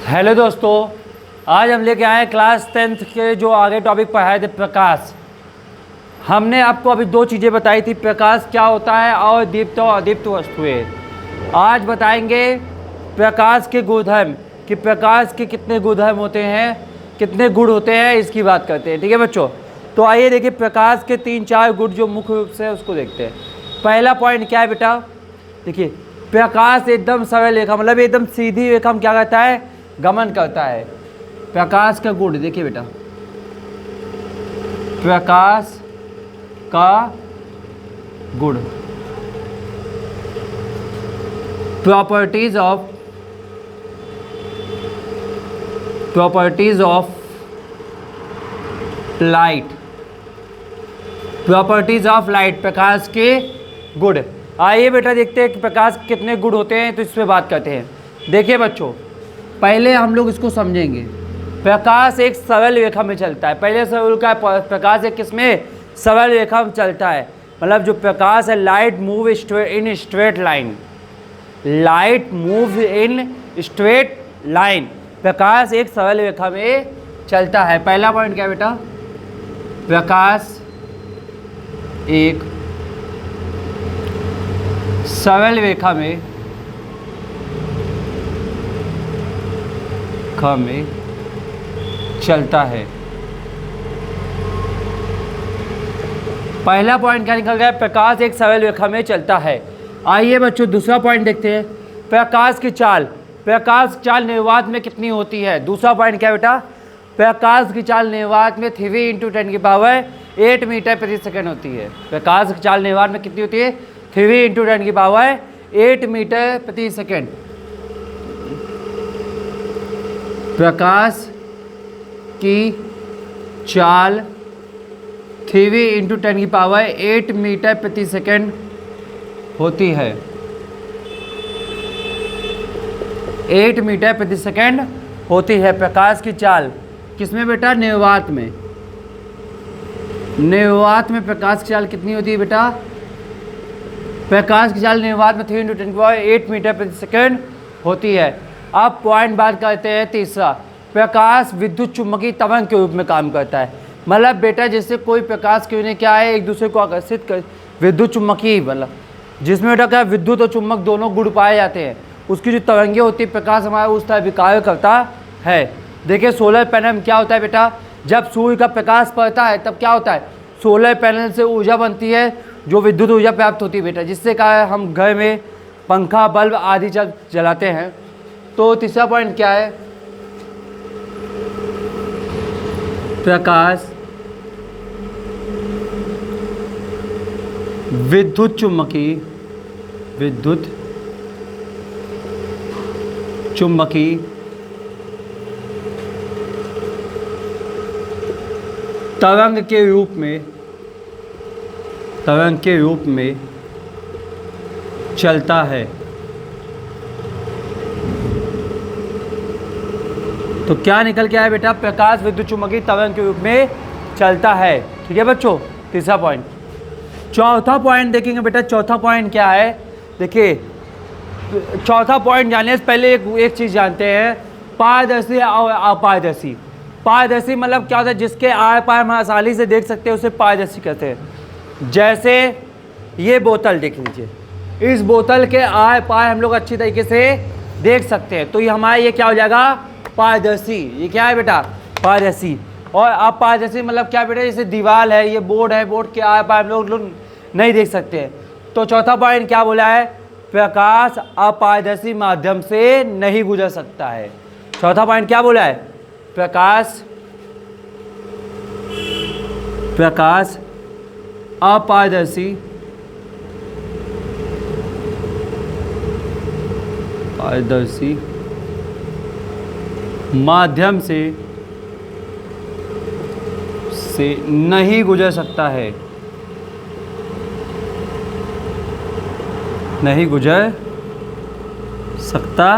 Hello दोस्तों, आज हम लेके आए क्लास 10th के जो आगे टॉपिक पढ़ाए थे प्रकाश। हमने आपको अभी दो चीज़ें बताई थी, प्रकाश क्या होता है और दीप्त और अदीप्त वस्तुएं। आज बताएंगे प्रकाश के गुणधर्म कि प्रकाश के कितने गुणधर्म होते हैं, कितने गुण होते हैं, इसकी बात करते हैं। ठीक है बच्चों, तो आइए देखिए प्रकाश के 3-4 गुण जो मुख्य रूप से उसको देखते हैं। पहला पॉइंट क्या है बेटा, देखिए प्रकाश एकदम सरल रेखा मतलब एकदम सीधी रेखा में क्या करता है, गमन करता है। प्रकाश का गुण देखिए बेटा, प्रकाश का गुण, properties of light, properties of light, प्रकाश के गुण। आइए बेटा देखते हैं कि प्रकाश के कितने गुण होते हैं, तो इस पर बात करते हैं। देखिए बच्चों, पहले हम लोग इसको समझेंगे। प्रकाश एक सरल रेखा में चलता है। पहले सरल का प्रकाश एक किसमें, सरल रेखा में चलता है। मतलब जो प्रकाश है, light move in straight line, light move in straight line, प्रकाश एक सरल रेखा में चलता है। पहला पॉइंट क्या है बेटा, प्रकाश एक सरल रेखा में चलता है। पहला पॉइंट क्या निकल गया, प्रकाश एक सरल रेखा में चलता है। आइए बच्चों दूसरा पॉइंट देखते हैं, प्रकाश की चाल, प्रकाश की चाल निर्वात में कितनी होती है। दूसरा पॉइंट क्या बेटा, प्रकाश की चाल निर्वात में 3 × 10⁸ मीटर प्रति सेकंड होती है। प्रकाश की चाल निर्वात में कितनी होती है, 3 × 10⁸ मीटर प्रति सेकंड। प्रकाश की चाल 3 × 10⁸ मीटर प्रति सेकंड होती है, 8 मीटर प्रति सेकंड होती है प्रकाश की चाल। किसमें बेटा, निर्वात में। निर्वात में प्रकाश की चाल कितनी होती है बेटा, प्रकाश की चाल निर्वात में 3 × 10⁸ मीटर प्रति सेकंड होती है। अब पॉइंट बात करते हैं तीसरा, प्रकाश विद्युत चुम्बकीय तरंग के रूप में काम करता है। मतलब बेटा जैसे कोई प्रकाश किरणें क्या है, एक दूसरे को आकर्षित कर, विद्युत चुम्बकीय मतलब जिसमें बेटा क्या विद्युत और चुम्बक दोनों गुण पाए जाते हैं, उसकी जो तरंगें होती है प्रकाश हमारा उस तरह कार्य करता है। देखिए सोलर पैनल में क्या होता है बेटा, जब सूर्य का प्रकाश पड़ता है तब क्या होता है, सोलर पैनल से ऊर्जा बनती है, जो विद्युत ऊर्जा प्राप्त होती है बेटा, जिससे क्या हम घर में पंखा बल्ब आदि जलाते हैं। तो तीसरा पॉइंट क्या है, प्रकाश विद्युत चुम्बकीय तरंग के रूप में चलता है। तो क्या निकल के आया बेटा, प्रकाश विद्युत चुम्बकीय तरंग के रूप में चलता है। ठीक है बच्चों, तीसरा पॉइंट। चौथा पॉइंट देखेंगे बेटा, चौथा पॉइंट क्या है, देखिए चौथा पॉइंट जानने से पहले एक चीज़ जानते हैं, पारदर्शी और अपारदर्शी। पारदर्शी मतलब क्या होता है, जिसके आर पार हम आसानी से देख सकते हैं उसे पारदर्शी कहते हैं। जैसे ये बोतल देख लीजिए, इस बोतल के आर पार हम लोग अच्छी तरीके से देख सकते हैं, तो ये हमारा ये क्या हो जाएगा, पारदर्शी। ये क्या है बेटा, पारदर्शी। और अपारदर्शी मतलब क्या बेटा, जैसे दीवार है, ये बोर्ड है, बोर्ड के आर पार हम लोग नहीं देख सकते हैं। तो चौथा पॉइंट क्या बोला है, प्रकाश अपारदर्शी माध्यम से नहीं गुजर सकता है। चौथा पॉइंट क्या बोला है, प्रकाश अपारदर्शी माध्यम से नहीं गुजर सकता है, नहीं गुजर सकता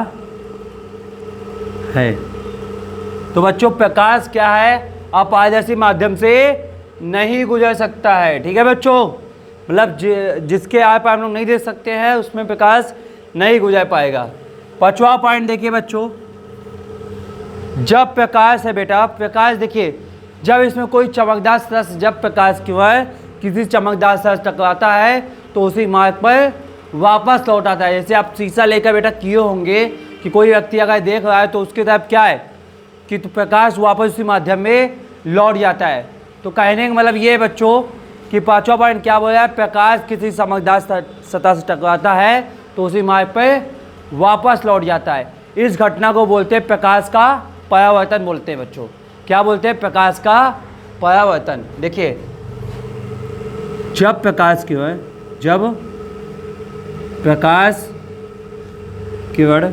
है। तो बच्चों प्रकाश क्या है, अपारदर्शी माध्यम से नहीं गुजर सकता है। ठीक है बच्चों, मतलब जिसके आर पार हम लोग नहीं देख सकते हैं उसमें प्रकाश नहीं गुजर पाएगा। 5वां पॉइंट देखिए बच्चों, जब प्रकाश है बेटा, प्रकाश देखिए, जब इसमें कोई चमकदार सतह से जब प्रकाश क्यों है किसी चमकदार सतह से टकराता है तो उसी मार्ग पर वापस लौट आता है। जैसे आप शीशा लेकर बेटा किए होंगे कि कोई व्यक्ति अगर देख रहा है तो उसके तरफ क्या है कि तो प्रकाश वापस उसी माध्यम में लौट जाता है। तो कहने का मतलब ये है बच्चों कि पांचवा पॉइंट क्या बोला है, प्रकाश किसी चमकदार सतह से टकराता है तो उसी मार्ग पर वापस लौट जाता है। इस घटना को बोलते हैं प्रकाश का परावर्तन बोलते हैं बच्चों। क्या बोलते हैं? प्रकाश का परावर्तन। देखिए, जब प्रकाश क्यों है, जब प्रकाश किरण,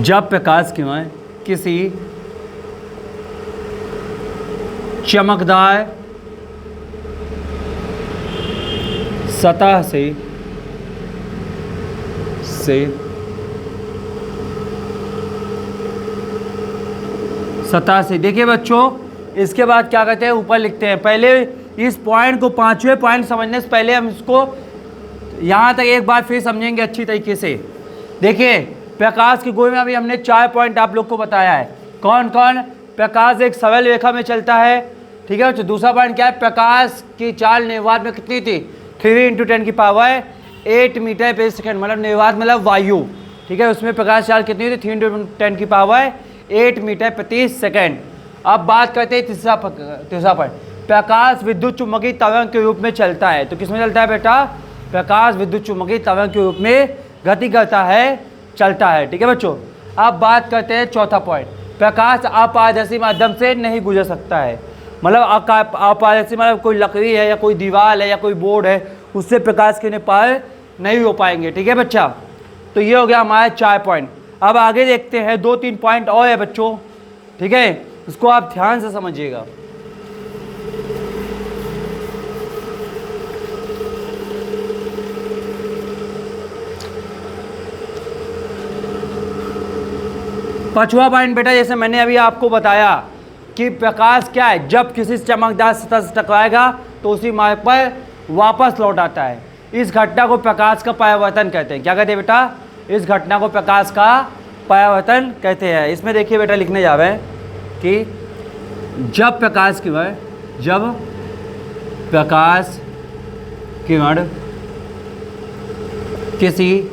जब प्रकाश क्यों है किसी चमकदार सतह से देखिए बच्चों, इसके बाद क्या कहते हैं, ऊपर लिखते हैं। पहले इस पॉइंट को, पांचवें पॉइंट समझने से पहले हम इसको यहाँ तक एक बार फिर समझेंगे अच्छी तरीके से। देखिए, प्रकाश की गोई में अभी हमने 4 पॉइंट आप लोग को बताया है। कौन कौन? प्रकाश एक सरल रेखा में चलता है, ठीक है। तो दूसरा पॉइंट क्या है, प्रकाश की चाल निर्वात में कितनी थी, 3 × 10⁸ मीटर पर सेकेंड, मतलब निर्वात मतलब वायु, ठीक है। उसमें प्रकाश चाल कितनी थी, 3 × 10⁸ मीटर प्रति सेकेंड। अब बात करते हैं तीसरा पॉइंट, प्रकाश विद्युत चुम्बकीय तरंग के रूप में चलता है। तो किसमें चलता है बेटा? प्रकाश विद्युत चुम्बकीय तरंग के रूप में गति करता है, चलता है, ठीक है बच्चों। अब बात करते हैं चौथा पॉइंट, प्रकाश अपारदर्शी माध्यम से नहीं गुजर सकता है। मतलब अपारदर्शी मतलब कोई लकड़ी है या कोई दीवार है या कोई बोर्ड है, उससे प्रकाश के पार नहीं हो पाएंगे, ठीक है बच्चा। तो ये हो गया हमारे 4 पॉइंट। अब आगे देखते हैं 2-3 पॉइंट और है बच्चों, ठीक है, इसको आप ध्यान से समझिएगा। पांचवा पॉइंट बेटा, जैसे मैंने अभी आपको बताया कि प्रकाश क्या है, जब किसी चमकदार सतह से टकराएगा तो उसी मार्ग पर वापस लौट आता है। इस घटना को प्रकाश का परावर्तन कहते हैं। क्या कहते हैं बेटा? इस घटना को प्रकाश का परावर्तन कहते हैं। इसमें देखिए बेटा, लिखने जा रहे हैं कि जब प्रकाश किरण, जब प्रकाश किरण किसी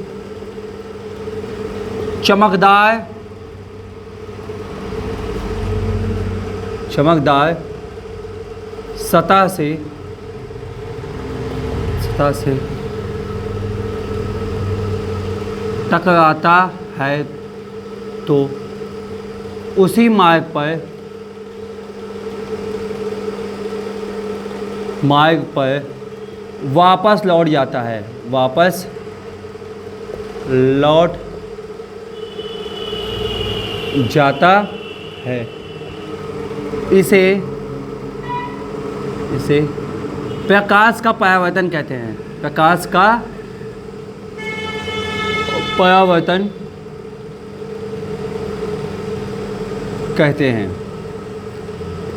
चमकदार सतह से टकराता है तो उसी मार्ग पर वापस लौट जाता है, वापस लौट जाता है। इसे प्रकाश का परावर्तन कहते हैं। प्रकाश का परावर्तन कहते हैं।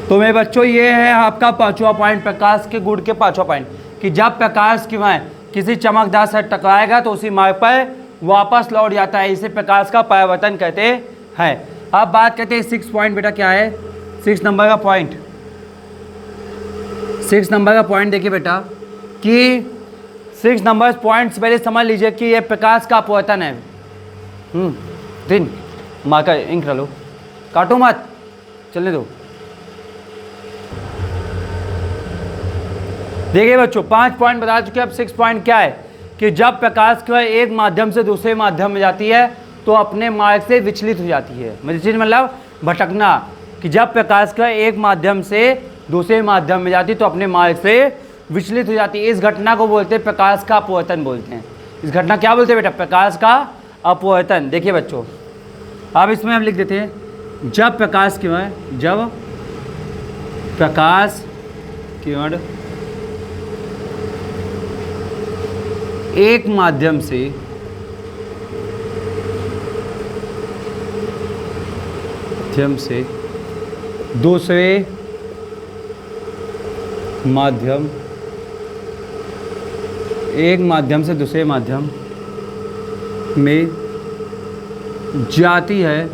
तो मेरे बच्चों, ये है आपका पांचवा पॉइंट, प्रकाश के गुण के पांचवा पॉइंट, कि जब प्रकाश किरण किसी चमकदार से टकराएगा तो उसी मार्ग पर वापस लौट जाता है। इसे प्रकाश का परावर्तन कहते हैं। अब बात करते हैं 6 पॉइंट बेटा, क्या है 6 नंबर का पॉइंट। 6 नंबर का पॉइंट देखिए बेटा कि 6 नंबर पॉइंट से पहले समझ लीजिए कि यह प्रकाश का अपवर्तन है। दिन मार्कर इंक लो, काटो मत, चलने दो। देखिए बच्चों, 5 पॉइंट बता चुके, अब 6 पॉइंट क्या है कि जब प्रकाश किरण एक माध्यम से दूसरे माध्यम में जाती है तो अपने मार्ग से विचलित हो जाती है। मतलब भटकना, कि जब प्रकाश किरण एक माध्यम से दूसरे माध्यम में जाती है तो अपने मार्ग से विचलित हो जाती है। इस घटना को बोलते हैं प्रकाश का अपवर्तन बोलते हैं। इस घटना क्या बोलते हैं बेटा? प्रकाश का अपवर्तन। देखिए बच्चों, अब इसमें हम लिख देते हैं, जब प्रकाश किरण एक माध्यम से दूसरे माध्यम, एक माध्यम से दूसरे माध्यम में जाती है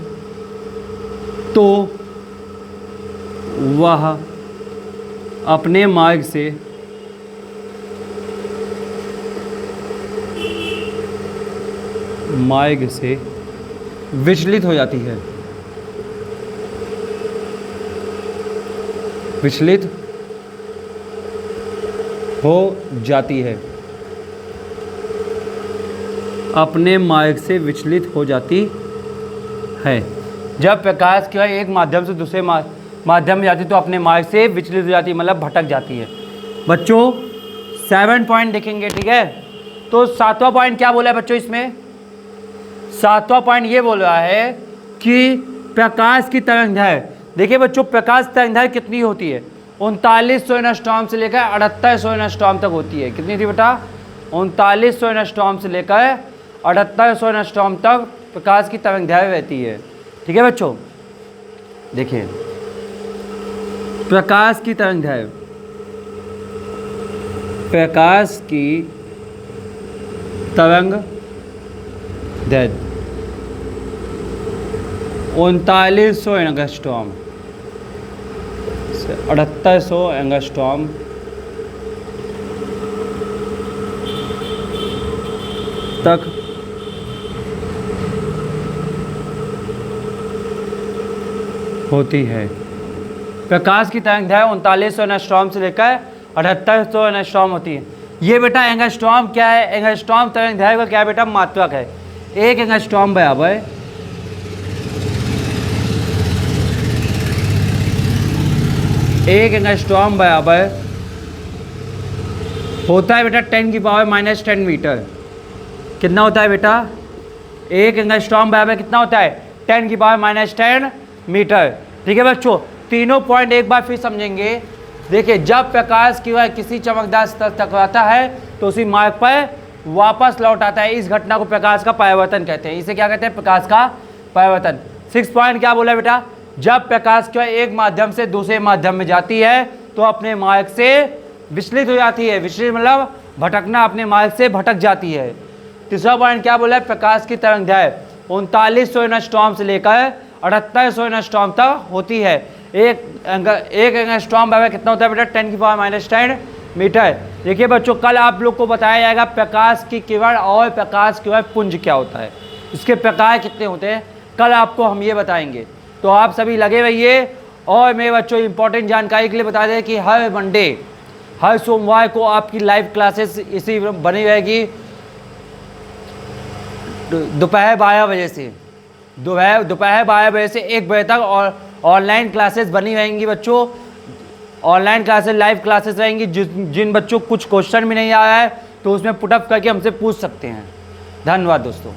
तो वह अपने मार्ग से विचलित हो जाती है। विचलित हो जाती है। अपने मार्ग से विचलित हो जाती है। जब प्रकाश की एक माध्यम से दूसरे माध्यम में जाती है तो अपने मार्ग से विचलित हो जाती है, मतलब भटक जाती है। बच्चों 7 पॉइंट देखेंगे, ठीक है। तो 7वां पॉइंट क्या बोला है बच्चों इसमें? 7वां पॉइंट ये बोल रहा है कि प्रकाश की तरंगदैर्घ्य, देखिए बच्चों प्रकाश तरंगदैर्घ्य कितनी होती है? 3900 एंगस्ट्रॉम से लेकर 3800 एंगस्ट्रॉम तक होती है। कितनी थी बेटा? 3900 एंगस्ट्रॉम से लेकर 3800 एंगस्ट्रॉम तक प्रकाश की तरंगदैर्घ्य रहती है, ठीक है बच्चों। देखिए प्रकाश की तरंगदैर्घ्य, प्रकाश की तरंगदैर्घ्य 3900 एंगस्ट्रॉम से 3800 एंगस्ट्रॉम तक होती है। प्रकाश की तरंगदैर्घ्य 3900 एंगस्ट्रॉम से लेकर 3800 एंगस्ट्रॉम होती है। ये बेटा एंगस्ट्रॉम क्या है? एंगस्ट्रॉम तरंगदैर्घ्य का क्या है बेटा? मात्रक है। एक एंगस्ट्रॉम बराबर 1 एंगस्ट्रॉम बराबर होता है बेटा 10⁻⁻10 मीटर। कितना होता है बेटा? 1 एंगस्ट्रॉम बराबर कितना होता है? 10⁻⁻10 मीटर, ठीक है बच्चों। तीनों पॉइंट एक बार फिर समझेंगे। देखिए जब प्रकाश की वह किसी चमकदार सतह टकराता है तो उसी मार्ग पर वापस लौट आता है। इस घटना को प्रकाश का परावर्तन कहते हैं। इसे क्या कहते हैं? प्रकाश का परावर्तन। 6 पॉइंट क्या बोला बेटा? जब प्रकाश की एक माध्यम से दूसरे माध्यम में जाती है तो अपने मार्ग से विचलित हो जाती है। विचलित मतलब भटकना, अपने मार्ग से भटक जाती है। तीसरा पॉइंट क्या बोला है? प्रकाश की तरंगदैर्घ्य 3900 एंगस्ट्रॉम से लेकर 3800 एंगस्ट्रॉम तक होती है। एक एंगस्ट्रॉम बराबर कितना होता है बेटा? 10⁻⁻10 मीटर। देखिए बच्चों कल आप लोग को बताया जाएगा प्रकाश की किरण और प्रकाश किरण पुंज क्या होता है, इसके प्रकार कितने होते हैं, कल आपको हम ये बताएंगे। तो आप सभी लगे रहिए। और मेरे बच्चों इंपॉर्टेंट जानकारी के लिए बता दें कि हर मंडे, हर सोमवार को आपकी लाइव क्लासेस इसी बनी रहेगी दोपहर 12 बजे से, दोपहर 12 बजे से 1 बजे तक। और ऑनलाइन क्लासेस बनी रहेंगी बच्चों। ऑनलाइन क्लासेस, लाइव क्लासेस रहेंगी। जिन बच्चों को कुछ क्वेश्चन भी नहीं आ रहा है तो उसमें पुटअप करके हमसे पूछ सकते हैं। धन्यवाद दोस्तों।